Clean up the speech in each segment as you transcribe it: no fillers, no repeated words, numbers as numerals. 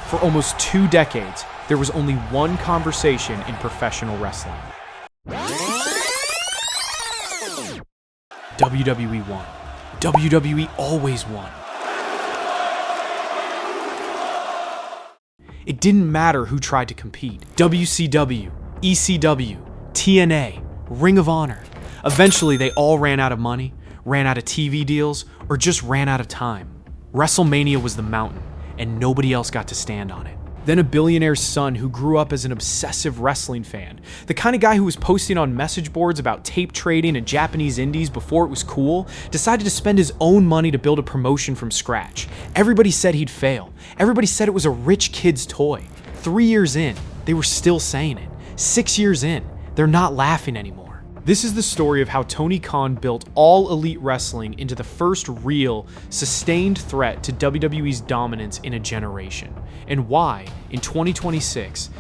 For almost 2 decades, there was only one conversation in professional wrestling. WWE won. WWE always won. It didn't matter who tried to compete. WCW, ECW, TNA, Ring of Honor. Eventually, they all ran out of money, ran out of TV deals, or just ran out of time. WrestleMania was the mountain, and nobody else got to stand on it. Then a billionaire's son who grew up as an obsessive wrestling fan, the kind of guy who was posting on message boards about tape trading and Japanese indies before it was cool, decided to spend his own money to build a promotion from scratch. Everybody said he'd fail. Everybody said it was a rich kid's toy. 3 years in, they were still saying it. 6 years in, they're not laughing anymore. This is the story of how Tony Khan built All Elite Wrestling into the first real, sustained threat to WWE's dominance in a generation, and why, in 2026,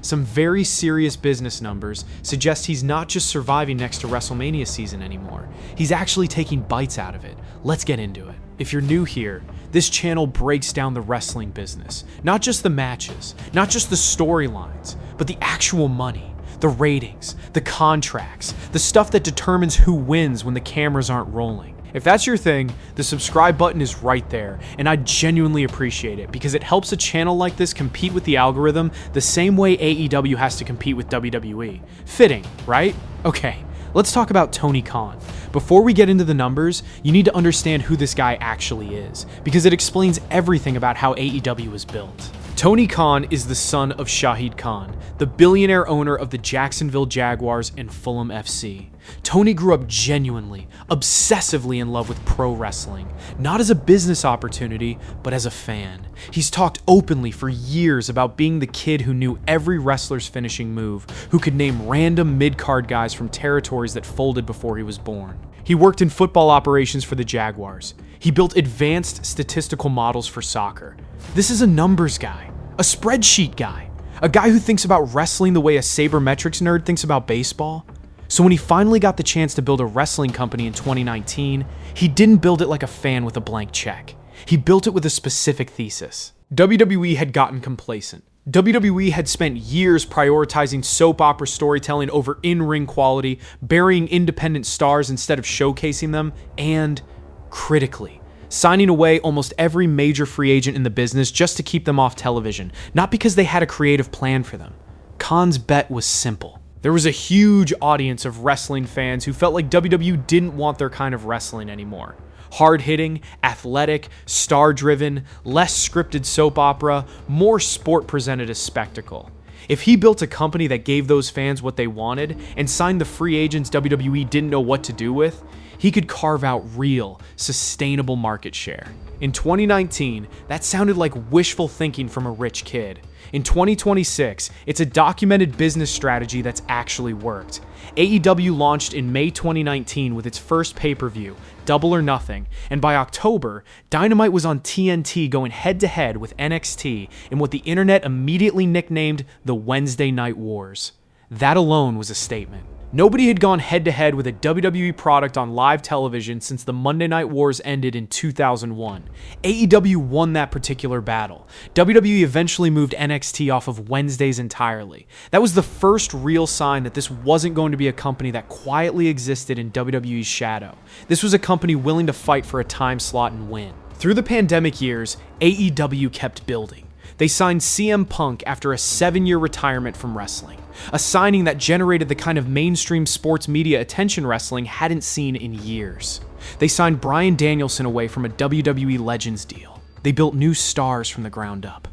some very serious business numbers suggest he's not just surviving next to WrestleMania season anymore, he's actually taking bites out of it. Let's get into it. If you're new here, this channel breaks down the wrestling business. Not just the matches, not just the storylines, but the actual money, the ratings, the contracts, the stuff that determines who wins when the cameras aren't rolling. If that's your thing, the subscribe button is right there, and I genuinely appreciate it because it helps a channel like this compete with the algorithm the same way AEW has to compete with WWE. Fitting, right? Okay, let's talk about Tony Khan. Before we get into the numbers, you need to understand who this guy actually is, because it explains everything about how AEW was built. Tony Khan is the son of Shahid Khan, the billionaire owner of the Jacksonville Jaguars and Fulham FC. Tony grew up genuinely, obsessively in love with pro wrestling, not as a business opportunity, but as a fan. He's talked openly for years about being the kid who knew every wrestler's finishing move, who could name random mid-card guys from territories that folded before he was born. He worked in football operations for the Jaguars. He built advanced statistical models for soccer. This is a numbers guy, a spreadsheet guy, a guy who thinks about wrestling the way a sabermetrics nerd thinks about baseball. So when he finally got the chance to build a wrestling company in 2019, he didn't build it like a fan with a blank check. He built it with a specific thesis. WWE had gotten complacent. WWE had spent years prioritizing soap opera storytelling over in-ring quality, burying independent stars instead of showcasing them, and, critically, signing away almost every major free agent in the business just to keep them off television, not because they had a creative plan for them. Khan's bet was simple. There was a huge audience of wrestling fans who felt like WWE didn't want their kind of wrestling anymore. Hard-hitting, athletic, star-driven, less scripted soap opera, more sport presented as spectacle. If he built a company that gave those fans what they wanted and signed the free agents WWE didn't know what to do with, he could carve out real, sustainable market share. In 2019, that sounded like wishful thinking from a rich kid. In 2026, it's a documented business strategy that's actually worked. AEW launched in May 2019 with its first pay-per-view, Double or Nothing, and by October, Dynamite was on TNT going head-to-head with NXT in what the internet immediately nicknamed the Wednesday Night Wars. That alone was a statement. Nobody had gone head-to-head with a WWE product on live television since the Monday Night Wars ended in 2001. AEW won that particular battle. WWE eventually moved NXT off of Wednesdays entirely. That was the first real sign that this wasn't going to be a company that quietly existed in WWE's shadow. This was a company willing to fight for a time slot and win. Through the pandemic years, AEW kept building. They signed CM Punk after a 7-year retirement from wrestling, a signing that generated the kind of mainstream sports media attention wrestling hadn't seen in years. They signed Bryan Danielson away from a WWE Legends deal. They built new stars from the ground up.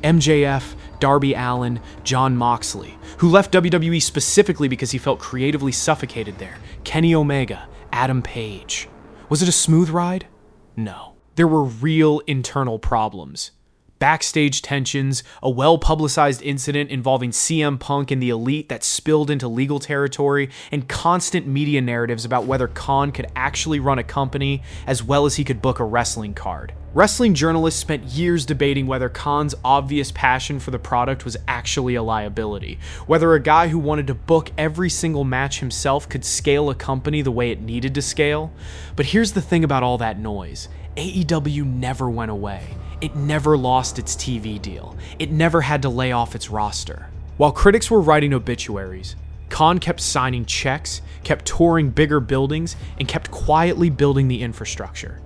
MJF, Darby Allin, Jon Moxley, who left WWE specifically because he felt creatively suffocated there, Kenny Omega, Adam Page. Was it a smooth ride? No. There were real internal problems. Backstage tensions, a well-publicized incident involving CM Punk and the Elite that spilled into legal territory, and constant media narratives about whether Khan could actually run a company as well as he could book a wrestling card. Wrestling journalists spent years debating whether Khan's obvious passion for the product was actually a liability, whether a guy who wanted to book every single match himself could scale a company the way it needed to scale. But here's the thing about all that noise. AEW never went away. It never lost its TV deal. It never had to lay off its roster. While critics were writing obituaries, Khan kept signing checks, kept touring bigger buildings, and kept quietly building the infrastructure.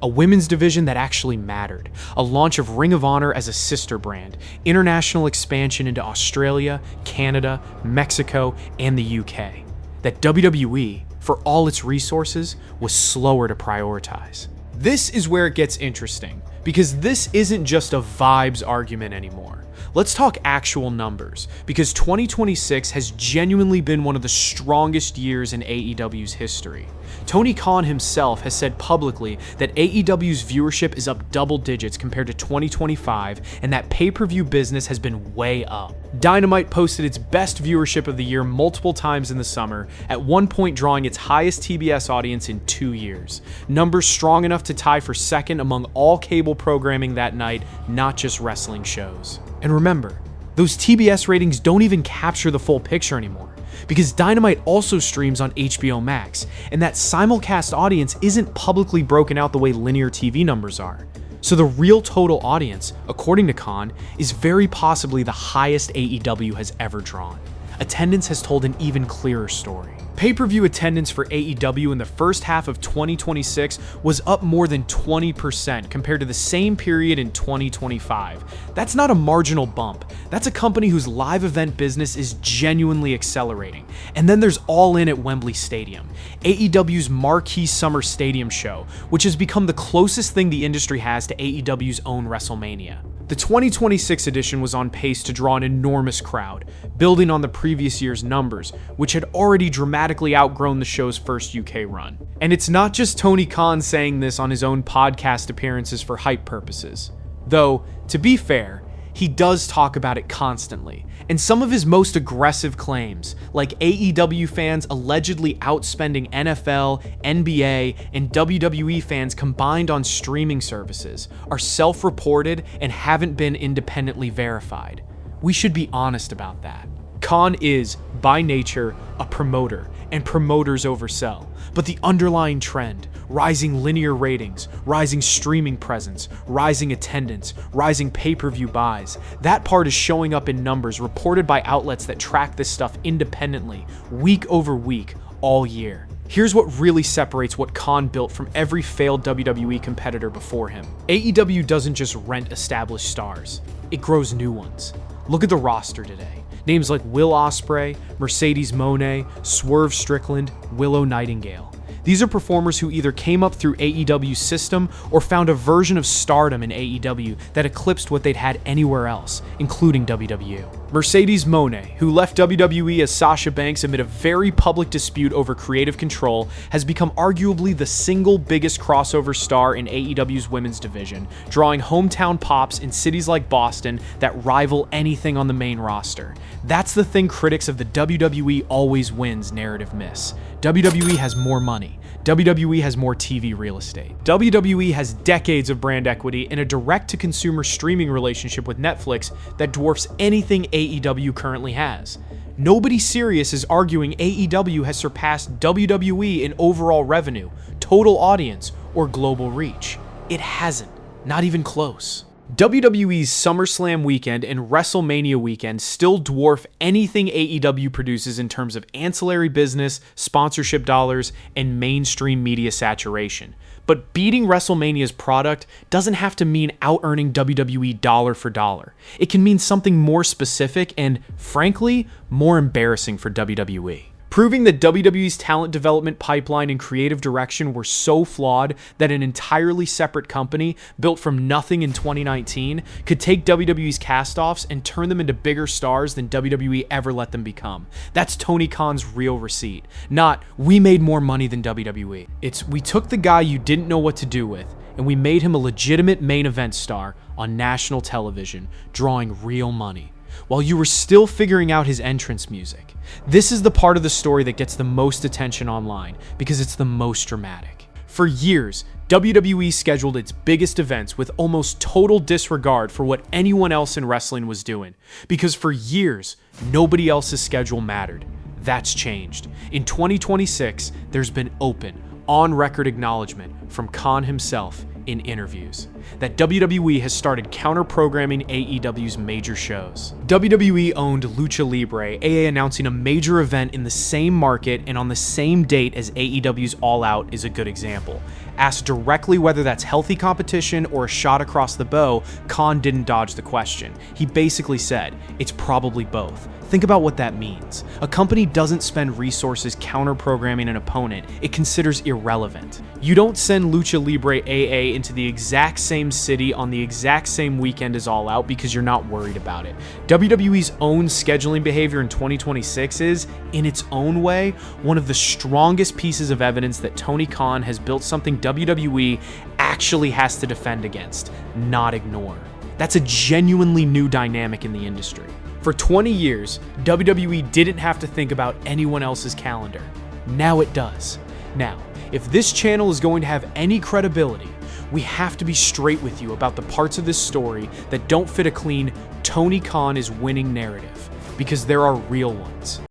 A women's division that actually mattered, a launch of Ring of Honor as a sister brand, international expansion into Australia, Canada, Mexico, and the UK. That WWE, for all its resources, was slower to prioritize. This is where it gets interesting, because this isn't just a vibes argument anymore. Let's talk actual numbers, because 2026 has genuinely been one of the strongest years in AEW's history. Tony Khan himself has said publicly that AEW's viewership is up double digits compared to 2025, and that pay-per-view business has been way up. Dynamite posted its best viewership of the year multiple times in the summer, at one point drawing its highest TBS audience in 2 years. Numbers strong enough to tie for second among all cable programming that night, not just wrestling shows. And remember, those TBS ratings don't even capture the full picture anymore, because Dynamite also streams on HBO Max, and that simulcast audience isn't publicly broken out the way linear TV numbers are. So the real total audience, according to Khan, is very possibly the highest AEW has ever drawn. Attendance has told an even clearer story. Pay-per-view attendance for AEW in the first half of 2026 was up more than 20% compared to the same period in 2025. That's not a marginal bump. That's a company whose live event business is genuinely accelerating. And then there's All In at Wembley Stadium, AEW's marquee summer stadium show, which has become the closest thing the industry has to AEW's own WrestleMania. The 2026 edition was on pace to draw an enormous crowd, building on the previous year's numbers, which had already dramatically outgrown the show's first UK run. And it's not just Tony Khan saying this on his own podcast appearances for hype purposes. Though, to be fair, he does talk about it constantly, and some of his most aggressive claims, like AEW fans allegedly outspending NFL, NBA, and WWE fans combined on streaming services, are self-reported and haven't been independently verified. We should be honest about that. Khan is, by nature, a promoter, and promoters oversell. But the underlying trend, rising linear ratings, rising streaming presence, rising attendance, rising pay-per-view buys, that part is showing up in numbers reported by outlets that track this stuff independently, week over week, all year. Here's what really separates what Khan built from every failed WWE competitor before him. AEW doesn't just rent established stars, it grows new ones. Look at the roster today. Names like Will Ospreay, Mercedes Moné, Swerve Strickland, Willow Nightingale. These are performers who either came up through AEW's system or found a version of stardom in AEW that eclipsed what they'd had anywhere else, including WWE. Mercedes Moné, who left WWE as Sasha Banks amid a very public dispute over creative control, has become arguably the single biggest crossover star in AEW's women's division, drawing hometown pops in cities like Boston that rival anything on the main roster. That's the thing critics of the WWE always wins narrative miss. WWE has more money. WWE has more TV real estate. WWE has decades of brand equity and a direct-to-consumer streaming relationship with Netflix that dwarfs anything AEW currently has. Nobody serious is arguing AEW has surpassed WWE in overall revenue, total audience, or global reach. It hasn't, not even close. WWE's SummerSlam weekend and WrestleMania weekend still dwarf anything AEW produces in terms of ancillary business, sponsorship dollars, and mainstream media saturation. But beating WrestleMania's product doesn't have to mean out-earning WWE dollar for dollar. It can mean something more specific and, frankly, more embarrassing for WWE. Proving that WWE's talent development pipeline and creative direction were so flawed that an entirely separate company, built from nothing in 2019, could take WWE's cast-offs and turn them into bigger stars than WWE ever let them become. That's Tony Khan's real receipt. Not, we made more money than WWE. It's, we took the guy you didn't know what to do with, and we made him a legitimate main event star on national television, drawing real money, while you were still figuring out his entrance music. This is the part of the story that gets the most attention online because it's the most dramatic. For years, WWE scheduled its biggest events with almost total disregard for what anyone else in wrestling was doing, because for years, nobody else's schedule mattered. That's changed. In 2026, there's been open, on-record acknowledgement from Khan himself in interviews that WWE has started counter-programming AEW's major shows. WWE owned Lucha Libre, AA announcing a major event in the same market and on the same date as AEW's All Out is a good example. Asked directly whether that's healthy competition or a shot across the bow, Khan didn't dodge the question. He basically said, it's probably both. Think about what that means. A company doesn't spend resources counter-programming an opponent it considers irrelevant. You don't send Lucha Libre AA into the exact same city on the exact same weekend as All Out because you're not worried about it. WWE's own scheduling behavior in 2026 is, in its own way, one of the strongest pieces of evidence that Tony Khan has built something WWE actually has to defend against, not ignore. That's a genuinely new dynamic in the industry. For 20 years, WWE didn't have to think about anyone else's calendar. Now it does. Now, if this channel is going to have any credibility, we have to be straight with you about the parts of this story that don't fit a clean Tony Khan is winning narrative, because there are real ones.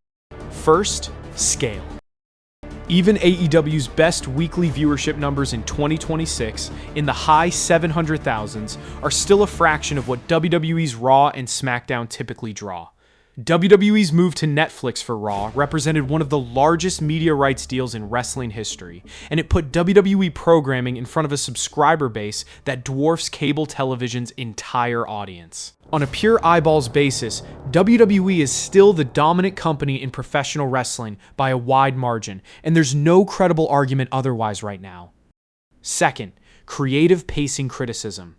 First, scale. Even AEW's best weekly viewership numbers in 2026, in the high 700,000s, are still a fraction of what WWE's Raw and SmackDown typically draw. WWE's move to Netflix for Raw represented one of the largest media rights deals in wrestling history, and it put WWE programming in front of a subscriber base that dwarfs cable television's entire audience. On a pure eyeballs basis, WWE is still the dominant company in professional wrestling by a wide margin, and there's no credible argument otherwise right now. Second, creative pacing criticism.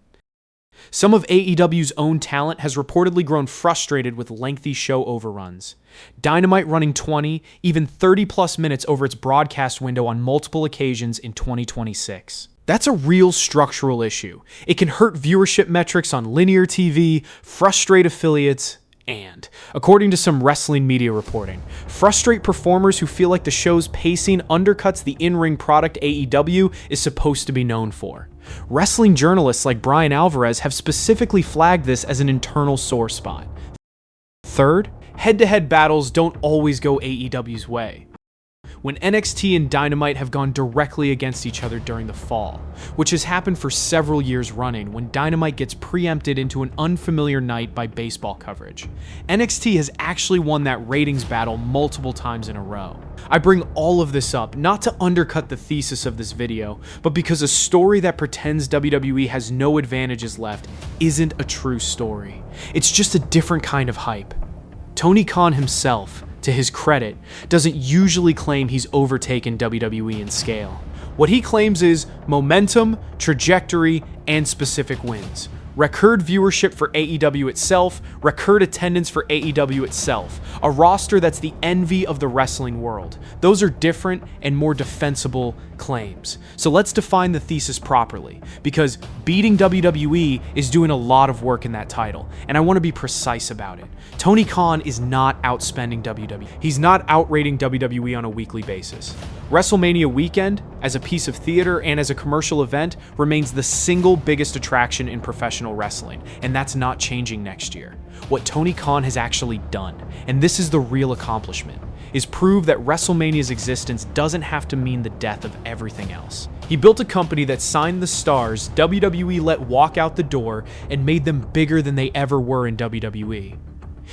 Some of AEW's own talent has reportedly grown frustrated with lengthy show overruns. Dynamite running 20, even 30+ minutes over its broadcast window on multiple occasions in 2026. That's a real structural issue. It can hurt viewership metrics on linear TV, frustrate affiliates, and, according to some wrestling media reporting, frustrate performers who feel like the show's pacing undercuts the in-ring product AEW is supposed to be known for. Wrestling journalists like Brian Alvarez have specifically flagged this as an internal sore spot. Third, head-to-head battles don't always go AEW's way. When NXT and Dynamite have gone directly against each other during the fall, which has happened for several years running when Dynamite gets preempted into an unfamiliar night by baseball coverage. NXT has actually won that ratings battle multiple times in a row. I bring all of this up not to undercut the thesis of this video, but because a story that pretends WWE has no advantages left isn't a true story. It's just a different kind of hype. Tony Khan himself, to his credit, doesn't usually claim he's overtaken WWE in scale. What he claims is momentum, trajectory, and specific wins. Record viewership for AEW itself, record attendance for AEW itself, a roster that's the envy of the wrestling world. Those are different and more defensible claims. So let's define the thesis properly, because beating WWE is doing a lot of work in that title, and I want to be precise about it. Tony Khan is not outspending WWE. He's not outrating WWE on a weekly basis. WrestleMania weekend, as a piece of theater and as a commercial event, remains the single biggest attraction in professional wrestling, and that's not changing next year. What Tony Khan has actually done, and this is the real accomplishment, is prove that WrestleMania's existence doesn't have to mean the death of everything else. He built a company that signed the stars WWE let walk out the door and made them bigger than they ever were in WWE.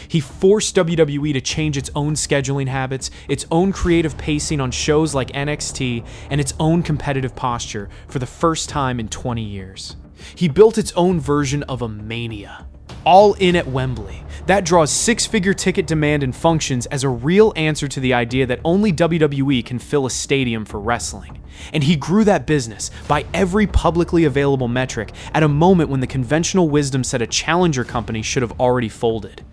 He forced WWE to change its own scheduling habits, its own creative pacing on shows like NXT, and its own competitive posture for the first time in 20 years. He built its own version of a mania. All in at Wembley. That draws six-figure ticket demand and functions as a real answer to the idea that only WWE can fill a stadium for wrestling. And he grew that business by every publicly available metric at a moment when the conventional wisdom said a challenger company should have already folded.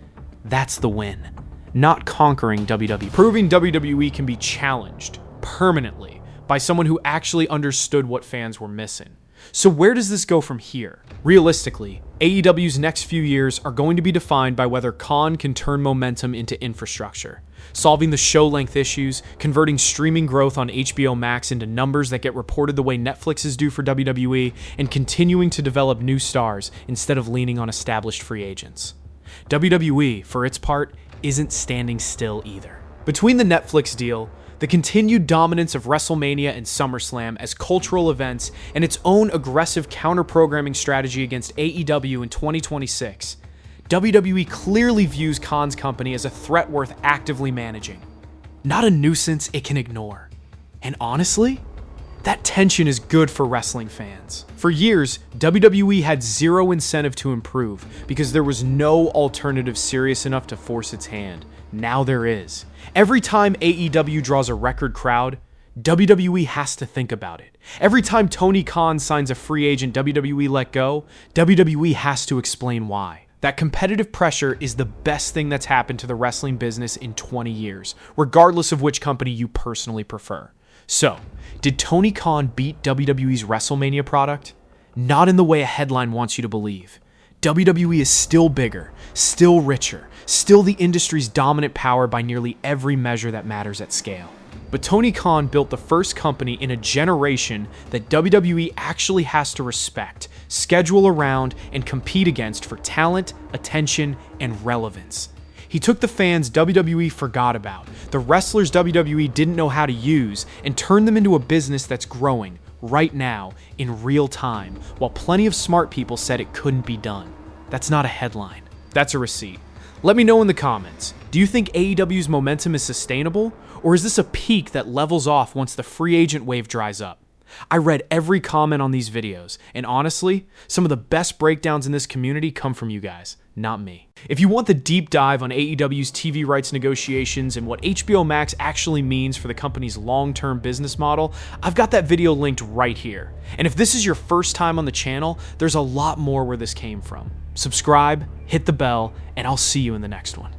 That's the win. Not conquering WWE. Proving WWE can be challenged permanently by someone who actually understood what fans were missing. So where does this go from here? Realistically, AEW's next few years are going to be defined by whether Khan can turn momentum into infrastructure, solving the show-length issues, converting streaming growth on HBO Max into numbers that get reported the way Netflix's do for WWE, and continuing to develop new stars instead of leaning on established free agents. WWE, for its part, isn't standing still either. Between the Netflix deal, The continued dominance of WrestleMania and SummerSlam as cultural events, and its own aggressive counter-programming strategy against AEW in 2026. WWE clearly views Khan's company as a threat worth actively managing, not a nuisance it can ignore. And honestly, that tension is good for wrestling fans. For years, WWE had zero incentive to improve because there was no alternative serious enough to force its hand. Now there is. Every time AEW draws a record crowd, WWE has to think about it. Every time Tony Khan signs a free agent WWE let go, WWE has to explain why. That competitive pressure is the best thing that's happened to the wrestling business in 20 years, regardless of which company you personally prefer. So, did Tony Khan beat WWE's WrestleMania product? Not in the way a headline wants you to believe. WWE is still bigger, still richer, still the industry's dominant power by nearly every measure that matters at scale. But Tony Khan built the first company in a generation that WWE actually has to respect, schedule around, and compete against for talent, attention, and relevance. He took the fans WWE forgot about, the wrestlers WWE didn't know how to use, and turned them into a business that's growing, right now, in real time, while plenty of smart people said it couldn't be done. That's not a headline. That's a receipt. Let me know in the comments. Do you think AEW's momentum is sustainable, or is this a peak that levels off once the free agent wave dries up? I read every comment on these videos, and honestly, some of the best breakdowns in this community come from you guys, not me. If you want the deep dive on AEW's TV rights negotiations and what HBO Max actually means for the company's long-term business model, I've got that video linked right here. And if this is your first time on the channel, there's a lot more where this came from. Subscribe, hit the bell, and I'll see you in the next one.